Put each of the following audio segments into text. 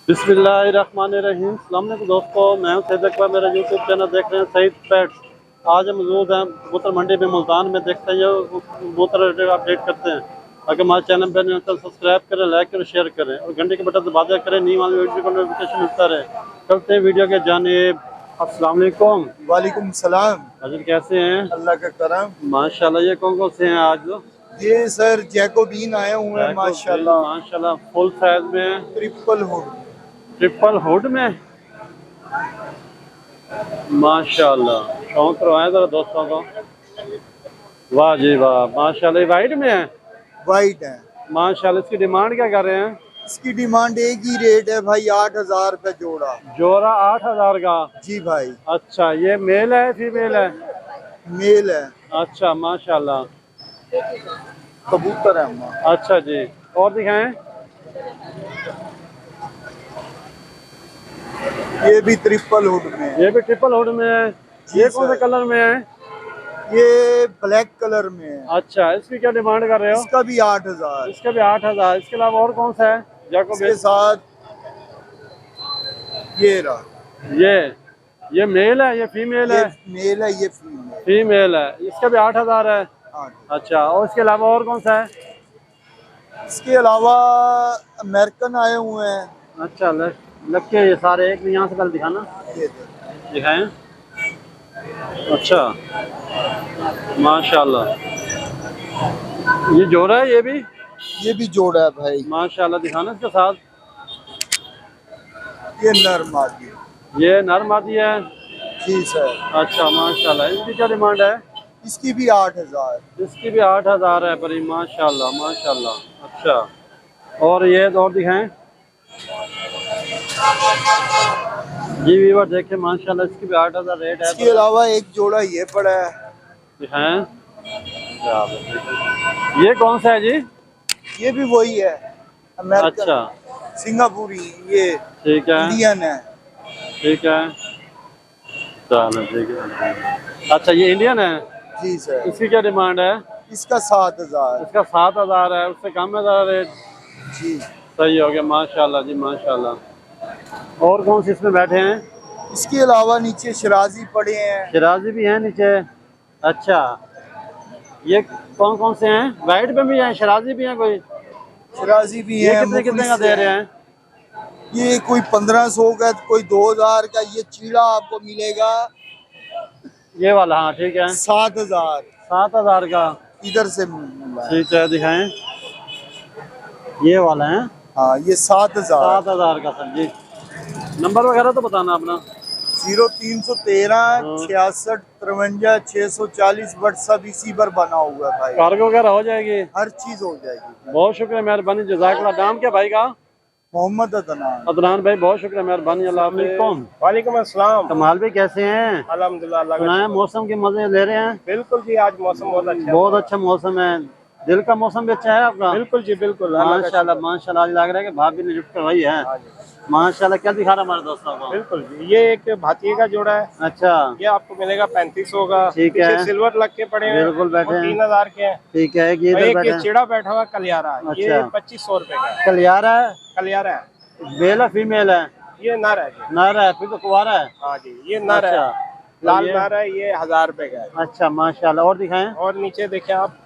बिस्मिल्लाहिर्रहमानिर्रहीम। अस्सलाम वालेकुम दोस्तों, मैं हूं सैयद अकबर। मेरा यूट्यूब चैनल देख रहे हैं सईद पेट्स। आज हम मौजूद हैं कबूतर मंडी में मुल्तान में। देखते हैं कबूतर अपडेट करते हैं। अगर हमारे चैनल पर नहीं तो सब्सक्राइब करें, लाइक करें, शेयर करें और घंटे के बटन दबा दिया करें, न्यू वाली वीडियो को नोटिफिकेशन मिलता रहे। चलते हैं वीडियो के जानिब। अस्सलाम वालेकुम। वालेकुम सलाम। हजरत कैसे हैं? अल्लाह का करम। माशाल्लाह। ये कौन कौन से हैं आज? ये सर जैकोबीन आए हुए हैं माशाल्लाह। माशाल्लाह फुल साइज में, ट्रिपल हुड। ट्रिपल हुड में माशाल्लाह। शौक करवाएं जरा दोस्तों को। वाह जी वाह, माशाल्लाह। ये वाइट में है? वाइट है माशाल्लाह। इसकी डिमांड क्या कर रहे हैं? इसकी डिमांड एक ही रेट है भाई, 8,000 रुपये जोड़ा। जोड़ा 8,000 का? जी भाई। अच्छा, ये मेल है फीमेल है? मेल है। अच्छा माशाल्लाह। कबूतर है अम्मा। अच्छा जी, और दिखाएं। ये भी ट्रिपल हुड में है। ये भी ट्रिपल हुड में है? ये कौन से कलर में है? ये ब्लैक कलर में है। अच्छा, इसकी क्या डिमांड कर रहे हो? इसका भी 8,000। इसका भी 8,000। इसके अलावा और कौन सा है इसके साथ ये रहा। ये मेल है, ये फीमेल है? मेल है, ये फीमेल। फीमेल है। इसका भी 8,000 है? 8। अच्छा, और इसके अलावा और कौन सा है? इसके अलावा अमेरिकन आए हुए हैं। अच्छा, लक्के ये सारे एक यहाँ से कल दिखाना, ये दिखाएं। अच्छा माशाल्लाह। ये जोड़ा है? ये भी जोड़ा है भाई माशाल्लाह। दिखाना इसके साथ। ये नर मादी। ये नर मादी है? जी सर। अच्छा माशाल्लाह। इसकी क्या डिमांड है? इसकी भी 8,000। इसकी भी 8,000 है परी। माशाल्लाह माशाल्लाह। अच्छा, और ये और दिखाएं जी वीवर, देखे माशाल्लाह। इसकी भी 8,000 रेट है। इसके अलावा एक जोड़ा ये पड़ा है। दिखाएं। ये कौन सा है जी? ये भी वही है, अमेरिकन। अच्छा, सिंगापुरी। ये ठीक है, इंडियन है। ठीक है, चलो ठीक है। अच्छा, ये इंडियन है? जी सर। इसकी क्या डिमांड है? इसका 7,000। इसका 7,000 है। उससे कम है ज़रा रेट? जी सही हो गया माशाल्लाह जी माशाल्लाह। और कौन से इसमें बैठे हैं? इसके अलावा नीचे शराजी पड़े हैं। शराजी भी हैं नीचे? अच्छा, ये कौन कौन से हैं? वाइट में भी हैं, शराजी भी हैं कोई? शराजी भी ये है। कितने कितने का दे रहे हैं? ये कोई 1,500 का, कोई 2,000 का। ये चीड़ा आपको मिलेगा ये वाला? हाँ ठीक है। 7,000। 7,000 का? इधर से मिला है। ठीक है, दिखाएं। ये वाला है? हाँ, ये 7,000। 7,000 का सर जी। नंबर वगैरह तो बताना अपना। 0313 66 53 640। व्हाट्सअप इसी पर बना हुआ है भाई। कार्गो वगैरह हो जाएगी? हर चीज हो जाएगी। बहुत शुक्रिया, मेहरबानी, जज़ाकल्लाह। नाम क्या भाई का? मोहम्मद अदनान। अदनान भाई, बहुत शुक्रिया, मेहरबानी। अल्लाह हाफ़िज़। वालेकुम अस्सलाम। कमाल भाई कैसे हैं? अल्हम्दुलिल्लाह। अल्लाह का सुना है मौसम के मजे ले रहे हैं? बिल्कुल जी, आज मौसम बहुत अच्छा है। बहुत अच्छा मौसम है। दिल का मौसम भी अच्छा है आपका? बिल्कुल जी बिल्कुल। माशाल्लाह माशाल्लाह। आज लग रहा है कि भाभी ने लिफ्ट करवाई है। माशाल्लाह। क्या दिखा रहा हमारे दोस्तों को? बिल्कुल जी, ये एक भातिये का जोड़ा है। अच्छा, ये आपको मिलेगा 3500 का। ठीक है। पीछे सिल्वर लग के पड़े हैं। बिल्कुल बैठे हैं। 3,000 के हैं। ठीक है। एक ये और इधर एक बैठे ये हैं। चिड़ा बैठा हुआ कलियारा। ये अच्छा। 2,500 रुपए का है। कलियारा है? कलियारा है। मेल है फीमेल है? ये नर है जी। नर है? फिर तो कुंवारा है। हाँ जी, ये नर अच्छा, है। लाल ये- नर है। ये 1,000 रुपए का है। अच्छा माशाल्लाह। और दिखाएं। और नीचे देखें आप,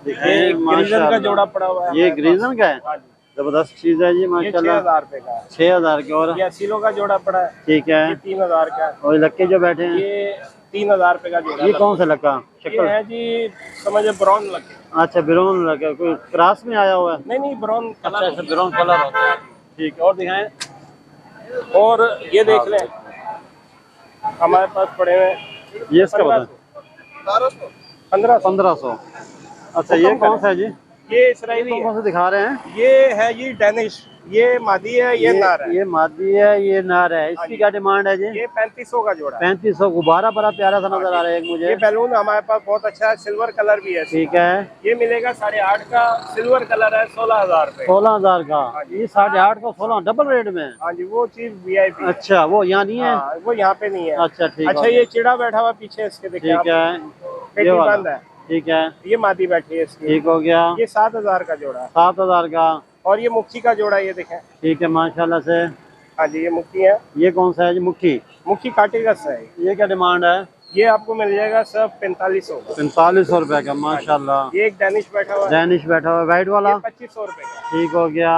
दिखाएं ये ग्रीजन का माशाल्लाह। जोड़ा पड़ा हुआ है। ये हमारे ग्रीजन का है? पास। हाँ जी, जबरदस्त चीज है जी ये माशाल्लाह। 6,000 रुपए का है। 6,000 की। और ये असीलों का जोड़ा पड़ा है। ठीक ये है। 3,000 का है। और लक्के जो बैठे हैं? ये 3,000 रुपए का जोड़ा। ये कौन सा लक्का? ये शक्ल? है जी, समझे ब्राउन लगे। अच्छा, ब्राउन लगा। कोई क्रॉस में आया हुआ है? नहीं नहीं, ब्राउन अच्छा, कलर। ऐसा ब्राउन कलर होता है। ठीक है, और दिखाएं। और ये देख लें, हमारे पास पड़े हुए हैं। ये इसका बता। 1500। 1500। अच्छा, ये कौन सा है जी? ये इसराइली है। कौन सा दिखा रहे हैं? ये है जी डेनिश। ये मादी है, ये नर है। ये मादी है, ये नर है। इसकी क्या डिमांड है जी? ये 3,500 का जोड़ा है। 3,500। गुब्बारा बड़ा प्यारा सा नजर आ रहा है एक ये मुझे। बैलून हमारे पास बहुत अच्छा है, सिल्वर कलर भी है। ठीक है। ये मिलेगा 8,500 का। सिल्वर कलर है, 16,000 रुपए। 16,000 का? ये 8,500 का 16 डबल रेट में? हाँ जी, वो चीज VIP। अच्छा, वो यहाँ नहीं है? हाँ, वो यहाँ पे नहीं है। अच्छा ठीक अच्छा, है। ये चिड़ा बैठा हुआ पीछे इसके, देखिए ठीक है। पेटी ये बंद वाला? है। ठीक है, ये मादी बैठी है इसकी। ठीक हो गया। ये 7,000 का जोड़ा है। 7,000 का? और ये मुक्की का जोड़ा, ये देखें। ठीक है माशाल्लाह से। हाँ जी, ये मुक्की है। ये कौन सा है जी? मुक्की। मुक्की काटे का है। ये क्या डिमांड है? ये आपको मिल जाएगा सर 4500। 4500 रुपए का, माशाल्लाह। ये एक डैनिश बैठा हुआ है, डैनिश बैठा हुआ है, वाइट वाला 2500 रुपए का। ठीक हो गया।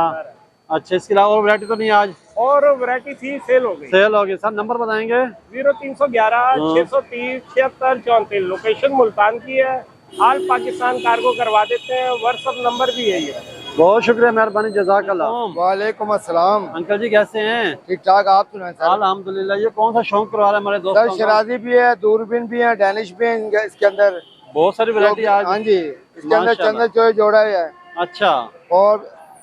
अच्छा, इसके अलावा और वैरायटी तो नहीं आज? और वैरायटी थी, सेल हो गई। सेल हो गई। सर नंबर बताएंगे? 0311 630 76 34। लोकेशन मुल्तान की है। ऑल पाकिस्तान कार्गो करवा देते हैं। व्हाट्सएप नंबर भी है ये। बहुत शुक्रिया, मेहरबानी, जज़ाकल्लाह। वालेकुम अस्सलाम। अंकल जी कैसे हैं? ठीक ठाक, आप सुनाएं सर? अल्हम्दुलिल्लाह। ये कौन सा शौक करवा रहे हैं हमारे सर दोस्तों को? शराजी भी है, दूरबीन भी है, डैनिश भी है इसके अंदर। बहुत सारी वैरायटी आज। हाँ जी, इसके अंदर माशाल्लाह। चंदन चोई जोड़ा है। अच्छा, और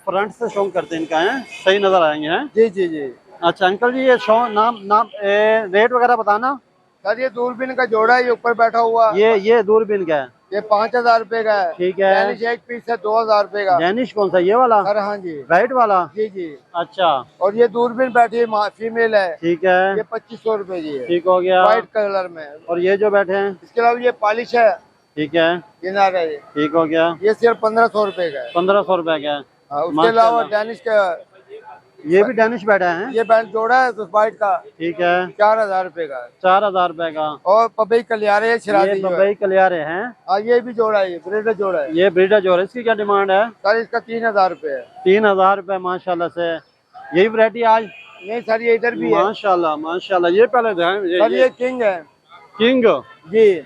फ्रंट से शौक करते हैं इनका, है सही नजर आएंगे हैं। जी जी जी अच्छा अंकल जी, ये शौक नाम नाम रेट वगैरह बताना। सर, ये दूरबीन का जोड़ा है, ये ऊपर बैठा हुआ। ये दूरबीन का है। ये 5000 रुपए का है। ठीक है। डैनिश एक पीस है 2000 रुपए का। डैनिश कौन सा? ये वाला? सर हाँ जी, वाइट वाला? जी जी। अच्छा और ये दूरबीन बैठी है, फीमेल है। ठीक है, ये 2500 रुपए की है, ठीक हो गया। व्हाइट कलर में। और ये जो बैठे हैं? इसके अलावा ये पॉलिश है, ठीक है, ये ना रहे, ठीक हो गया। ये सिर्फ 1500 रुपए का है। 1500 रुपए का है। हाँ, उसके अलावा डैनिश का ये भी डैनिश बैठा है? ये बैंड जोड़ा है तो व्हाइट का ठीक है, 4000 रुपए का है। 4000 रुपए का। और पबई कलियारे ये शराजी जो है। बम्बई कलियारे हैं। हाँ, ये भी जोड़ा है, ये ब्रेडर जोड़ा है। ये ब्रीडर जो है, इसकी क्या डिमांड है? सर इसका 3000 रुपए है। 3000 रुपए, माशाल्लाह से। यही वैरायटी आज? नहीं सर, ये इधर भी है। माशाल्लाह माशाल्लाह। ये पहले ध्यान, सर ये किंग है। किंग। जी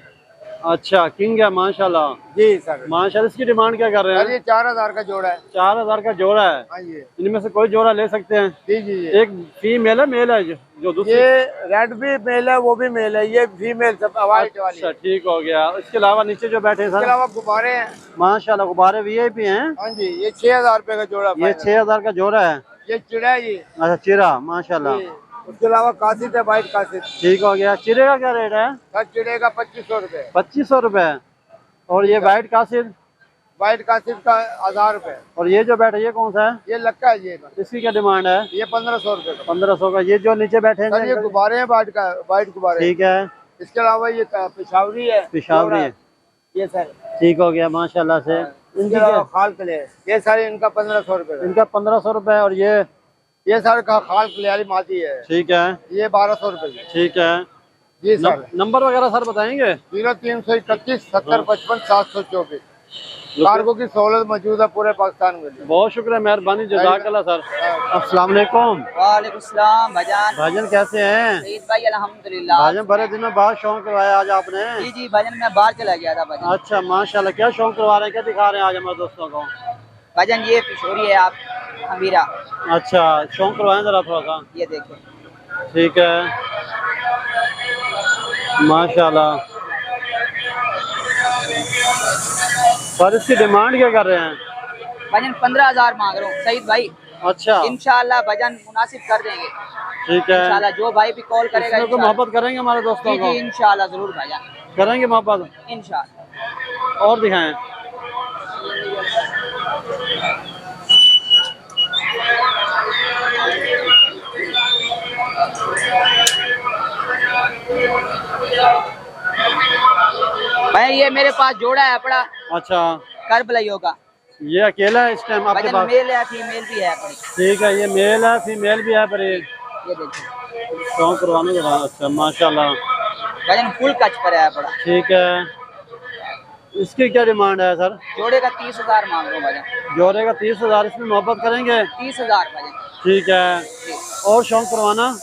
अच्छा, किंग है, माशाल्लाह जी सर। माशाल्लाह। इसकी डिमांड क्या कर रहे सर हैं? ये 4000 का जोड़ा है। 4000 का जोड़ा है। हाँ ये इनमें से कोई जोड़ा ले सकते हैं? जी जी जी। एक फीमेल है, मेल है जो दूसरी? ये रेड भी मेल है, वो भी मेल है, ये फीमेल सब व्हाइट वाली अच्छा है। ठीक हो गया। इसके अलावा नीचे जो बैठे हैं इसके सर? अलावा गुब्बारे हैं। माशाल्लाह, गुब्बारे वीआईपी हैं। हाँ जी, ये 6000 रुपए का जोड़ा ये है। 6000 का जोड़ा है। ये चिड़ा है ये। अच्छा, चिरा, माशाल्लाह। जी। उसके अलावा कासिद है, व्हाइट कासिद। ठीक हो गया। चिरे का क्या रेट है? सर चिड़े का 2500 रुपए। 2500 रुपए। और ये वाइट कासिद? व्हाइट कासिद का 1000 रुपए। और ये जो बैठे, ये कौन सा है? ये लक्का है ये। इसकी क्या डिमांड है? ये 1500 रुपए का। 1500 का। ये जो नीचे बैठे हैं? सर ये गुब्बारे हैं, व्हाइट गुब्बारे। ठीक है। इसके अलावा ये पेशावरी है। पेशावरी है। ये सर। ठीक हो गया, माशाल्लाह से। इसके अलावा खाल कले, ये सारे इनका 1500 रुपए। इनका 1500 रुपए। और ये सारे का खाल कलियारी माती है। ठीक है, ये 1200 रुपए की। ठीक है। जी सर। नंबर वगैरह सर बताएंगे? 0331 70 55 724। कार्गो की सहूलत मौजूद है पूरे पाकिस्तान में। बहुत शुक्रिया, मेहरबानी, जज़ाकल्लाह सर। अस्सलाम वालेकुम। वालेकुम सलाम भाईजान। भाईजान कैसे हैं? सईद भाई अल्हम्दुलिल्लाह। भाईजान बड़े दिनों बाद शौक करवाया आज आपने। जी जी भाईजान, मैं बाहर चला गया था भाईजान। अच्छा माशाल्लाह। क्या शौक करवा रहे हैं, क्या दिखा रहे हैं आज हमारे दोस्तों को? भाईजान ये पिशोरी है, आप हमीरा, अच्छा, शौक करवाएं जरा थोड़ा सा। ये देखें। ठीक है, माशाल्लाह। सर इसकी डिमांड क्या कर रहे हैं? भाईजान 15000 मांग रहा हूँ सईद भाई। अच्छा इंशाल्लाह भाईजान मुनासिब कर देंगे। ठीक है। इंशाल्लाह जो भाई भी कॉल करेगा इसमें तो इंशाल्लाह। मोहब्बत करेंगे हमारे दोस्तों जी को? जी इंशाल्लाह जरूर भाईजान, करेंगे मोहब्बत। इंशाल्लाह। और दिखाएं। भाई ये मेरे पास जोड़ा है अपना अच्छा, करबलाइयों का। ये अकेला है इस टाइम आपके भाईजान पास? मेल है फीमेल भी है अपनी। ठीक है, ये मेल है, फीमेल भी है, पर ये ये देखिए शौक करवाने के बाद। अच्छा माशाल्लाह। भाईजान फुल कच पर है अपना। ठीक है। इसकी क्या डिमांड है सर? जोड़े का 30,000 मांग रहा हूँ भाईजान। जोड़े का 30,000। इसमें मोहब्बत करेंगे? 30,000 भाईजान। ठीक है। और शौक करवाना?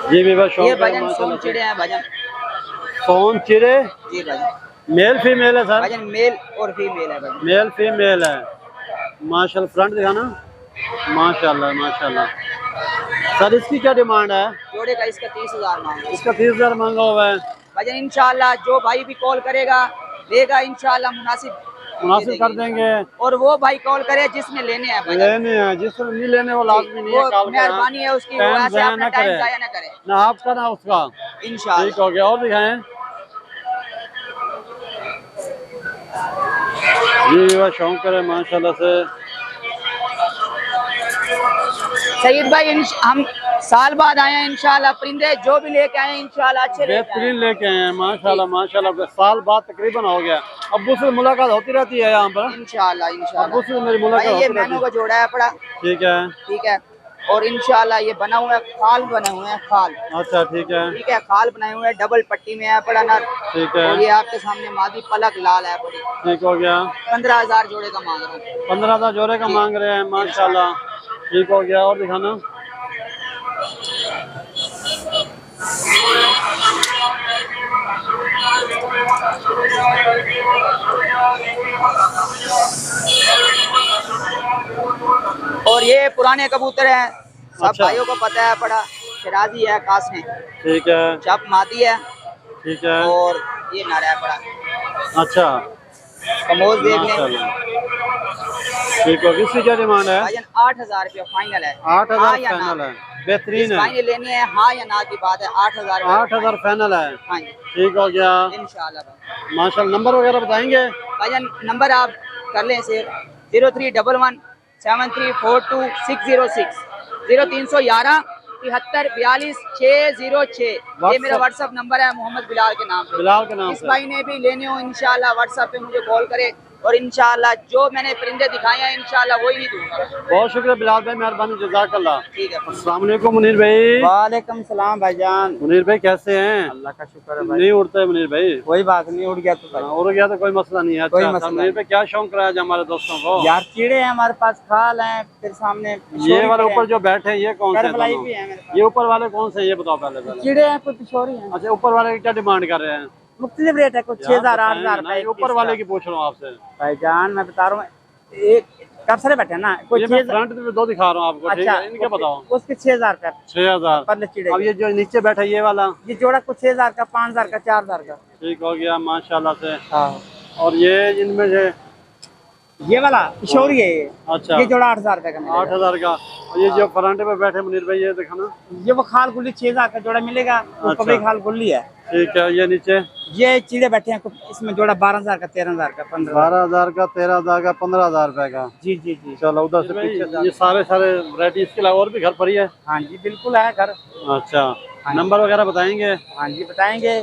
जी भी बस शौक ये है, भाईजान माशाल्लाह सोन चिड़े हैं भाईजान। सोन चिड़े? जी भाईजान। मेल फीमेल है सर? भाईजान मेल और फीमेल है भाईजान। मेल फीमेल है, माशाल्लाह। फ्रंट दिखाना। माशाल्लाह माशाल्लाह। सर इसकी क्या डिमांड है? जोड़े का इसका 30,000 मांग रहा हूँ इसका 30,000 मांगा हुआ है। भाईजान। इंशाल्लाह जो भाई भी कॉल करेगा लेगा, इंशाल्लाह मुनासिब कर देंगे। और वो भाई कॉल करे जिसने लेने हैं भाईजान। लेने हैं, जिसने नहीं लेने वो लाजमी नहीं है। वो कॉल मेहरबानी है उसकी, वो टाइम ऐसे जाया अपना ना टाइम करे। जाया ना करे ना आपका ना उसका। इंशाल्लाह। ठीक हो गया। और दिखाएं। जी वह शौक करे माशाल्लाह से। सईद भाई हम साल बाद आए हैं इंशाल्लाह, परिंदे जो भी लेके आए हैं इंशाल्लाह अच्छे लेके आए बेहतरीन लेके आए हैं माशाल्लाह माशाल्लाह। साल बाद तकरीबन हो गया। अब्बू से मुलाकात होती रहती है यहाँ पर? हैं इंशाल्लाह इंशाल्लाह। अब्बू से मेरी मुलाकात भाई ये होती रहती मैनू है। का जोड़ा है पड़ा, ठीक है ठीक है। और इंशाल्लाह ये बना हुआ है, खाल बने हुए हैं, खाल, अच्छा ठीक है ठीक है। खाल बनाए हुए हैं, डबल पट्टी में है पड़ा नर। ठीक है और ये आपके सामने मादी पलक लाल है पड़ी। ठीक हो गया। 15,000 जोड़े का मांग रहा हूँ। 15,000 जोड़े का मांग रहे हैं माशाल्लाह। ठीक हो गया। और दिखाना। और ये पुराने कबूतर हैं, सब अच्छा। भाइयों को पता है पड़ा। शिराजी है, कासने, ठीक है चप मादी है। ठीक है। और ये नर है पड़ा। अच्छा कमोज देख लें माशाल्लाह। ठीक हो। किसकी क्या डिमांड है? भाईजान, 8,000 रुपया फाइनल है। 8,000 हाँ या ना? फाइनल है। बेहतरीन है। फाइनल लेनी है, हाँ या ना की बात है। 8,000 8,000 फाइनल है। हाँ जी ठीक हो गया इंशाल्लाह भाई। माशाल्लाह। नंबर वगैरह बताएंगे? भाईजान नंबर आप कर लें शेयर, 0311 7342 606 0311 73 42 606। ये मेरा व्हाट्सअप नंबर है मोहम्मद बिलाल के नाम पे। बिलाल के नाम इस से। भाई ने भी लेने हो इंशाल्लाह व्हाट्सएप पे मुझे कॉल करे, और इंशाल्लाह जो मैंने परिंदे दिखाए हैं इंशाल्लाह वही नहीं दूंगा। बहुत शुक्रिया बिलाल भाई, मेहरबानी, जज़ाकल्लाह। ठीक है। अस्सलाम वालेकुम मुनीर भाई। वालेकुम सलाम भाईजान। मुनीर भाई कैसे हैं? अल्लाह का शुक्र है भाई। नहीं उड़ते मुनीर भाई? कोई बात नहीं, उड़ गया तो भाई। उड़ गया तो कोई मसला नहीं है। कोई अच्छा मसला मुनीर भाई क्या शौक रहा है हमारे दोस्तों को? यार कीड़े हैं हमारे पास, खाल हैं, फिर सामने ये वाले ऊपर जो बैठे हैं ये कौन से हैं करबलाई दोनों? भी है मेरे पास। ये ऊपर वाले कौन से हैं ये बताओ पहले। कीड़े हैं, कोई पिशोरी हैं। अच्छा ऊपर वाले की क्या डिमांड कर रहे हैं? मुख्तलिफ रेट है, कुछ 6,000 यार 8,000 बताएं ना, ये रुपए। ऊपर वाले की पूछ रहा हूँ आपसे। भाईजान मैं बता रहा हूँ, एक कब सारे बैठे हैं ना, कोई ये मैं 6,000। फ्रंट में दो दिखा रहा हूँ आपको। ठीक अच्छा है इनके बताओ। उसके 6,000 रुपए 6,000। पर चिड़े। अब ये जो नीचे बैठा है ये वाला? ये जोड़ा कुछ 6,000 का, 5,000 का, 4,000 का। ठीक हो गया माशाल्लाह से। हाँ और ये इनमें से ये वाला पिशोरी है ये। अच्छा ये जोड़ा 8,000 रुपए का मिलेगा। 8,000 का। और ये जो फ्रंट पे बैठे मुनीर भाई ये दिखाना। ये वो खाल गुल्ली 6,000 का जोड़ा मिलेगा, वो अच्छा। पब्लिक खाल गुल्ली है। ठीक है। ये नीचे ये चिड़े बैठे हैं कुछ, इसमें जोड़ा 12,000 का, 13,000 का, 15,000। 12,000 का, 13,000 का, 15,000 रुपए का। जी जी जी। चलो उधर से पीछे ये सारे वैरायटी। इसके अलावा और भी घर पर ही है? हाँ जी बिल्कुल है घर। अच्छा नंबर वगैरह बताएंगे? हाँ जी बताएंगे।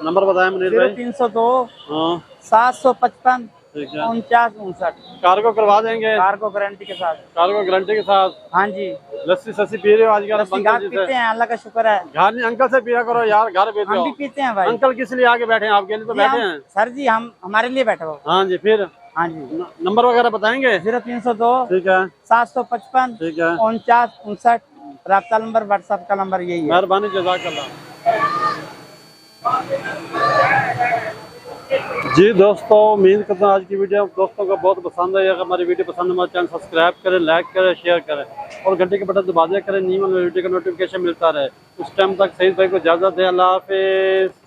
नंबर बताएं मुनीर भाई। 0302 हाँ 755 ठीक है। 4959। कार्गो करवा देंगे? कार को गारंटी के साथ। कार्गो गारंटी के साथ। हाँ जी लस्सी सस्सी पी रहे हो आजकल? लस्सी घाट पीते हैं, अल्लाह का शुक्र है। घर नहीं अंकल से पिया करो यार, घर पे हम भी पीते हैं भाई। अंकल किस लिए आगे बैठे हैं? आपके लिए तो जी, बैठे हम- हैं। सर जी हम हमारे लिए बैठे हो। हाँ जी फिर हाँ जी नंबर वगैरह बताएंगे? 0302 ठीक है 755 ठीक है। 4959। राब्ता नंबर, व्हाट्सएप का नंबर यही है। मेहरबानी, जज़ाकल्लाह। जी दोस्तों उम्मीद करता हूँ आज की वीडियो दोस्तों को बहुत पसंद आई। अगर हमारी वीडियो पसंद है हमारे चैनल सब्सक्राइब करें, लाइक करें, शेयर करें और घंटे के बटन दबा दिया करें, न्यू वीडियो का नोटिफिकेशन मिलता रहे। उस टाइम तक सईद भाई को इजाज़त है। अल्लाह हाफिज़।